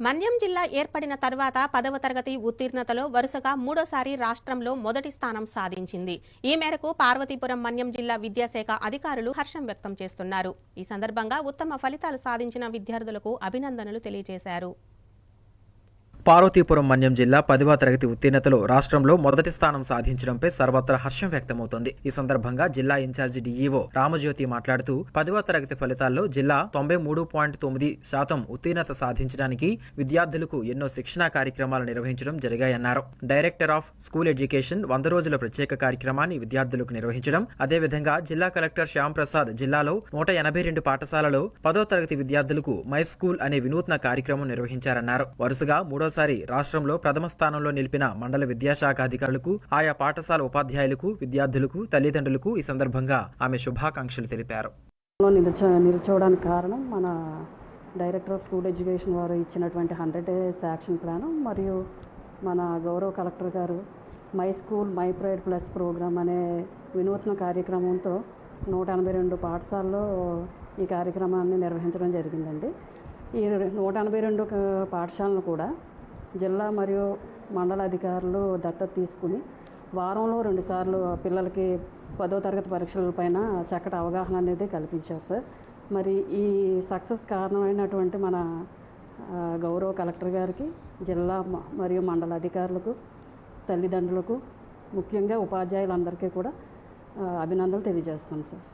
మన్యం జిల్లా ఏర్పడిన తర్వాత 10వ తరగతి ఉత్తీర్ణతలో వరుసగా మూడోసారి రాష్ట్రంలో మొదటి స్థానం సాధించింది. ఈ మేరకు పార్వతీపురం మన్యం జిల్లా విద్యాశాఖ అధికారులు హర్షం వ్యక్తం చేస్తున్నారు. ఈ సందర్భంగా ఉత్తమ ఫలితాలు సాధించిన విద్యార్థులకు అభినందనలు తెలియజేశారు. పార్వతీపురం మన్యం జిల్లా 10వ తరగతి ఉత్తీర్ణతలో రాష్ట్రంలో మొదటి స్థానం సాధించడంపై సర్వత్రా హర్షం వ్యక్తమవుతోంది. ఈ సందర్భంగా జిల్లా ఇన్ఛార్జి డీఈఓ రామజ్యోతి మాట్లాడుతూ 10వ తరగతి ఫలితాల్లో జిల్లా 93.9% ఉత్తీర్ణత సాధించడానికి విద్యార్థులకు ఎన్నో శిక్షణా కార్యక్రమాలు నిర్వహించడం జరిగాయన్నారు. డైరెక్టర్ ఆఫ్ స్కూల్ ఎడ్యుకేషన్ 100 రోజుల ప్రత్యేక కార్యక్రమాన్ని విద్యార్థులకు నిర్వహించడం, అదేవిధంగా జిల్లా కలెక్టర్ శ్యామ్ ప్రసాద్ జిల్లాలో 182 పాఠశాలలో 10వ తరగతి విద్యార్థులకు మై స్కూల్ అనే వినూత్న కార్యక్రమం నిర్వహించారన్నారు. వరుసగా మూడోసారి రాష్ట్రంలో ప్రథమ స్థానంలో నిలిపిన మండల విద్యాశాఖ అధికారులకు, ఆయా పాఠశాల ఉపాధ్యాయులకు, విద్యార్థులకు, తల్లిదండ్రులకు ఈ సందర్భంగా ఆమె శుభాకాంక్షలు తెలిపారు. నిలిచోవడానికి కారణం మన డైరెక్టర్ ఆఫ్ స్కూల్ ఎడ్యుకేషన్ వారు ఇచ్చినటువంటి 100 డేస్ యాక్షన్ ప్లాన్ మరియు మన గౌరవ కలెక్టర్ గారు my school my pride plus program అనే వినూత్న కార్యక్రమంతో 182 పాఠశాలలో ఈ కార్యక్రమాన్ని నిర్వహించడం జరిగిందండి. ఈ 182 పాఠశాలను కూడా జిల్లా మరియు మండల అధికారులు దత్తత తీసుకుని వారంలో 2 సార్లు పిల్లలకి 10వ తరగతి పరీక్షలపైన చక్కటి అవగాహన అనేది కల్పించారు సార్. మరి ఈ సక్సెస్ కారణమైనటువంటి మన గౌరవ కలెక్టర్ గారికి, జిల్లా మరియు మండల అధికారులకు, తల్లిదండ్రులకు, ముఖ్యంగా ఉపాధ్యాయులందరికీ కూడా అభినందనలు తెలియజేస్తాను సార్.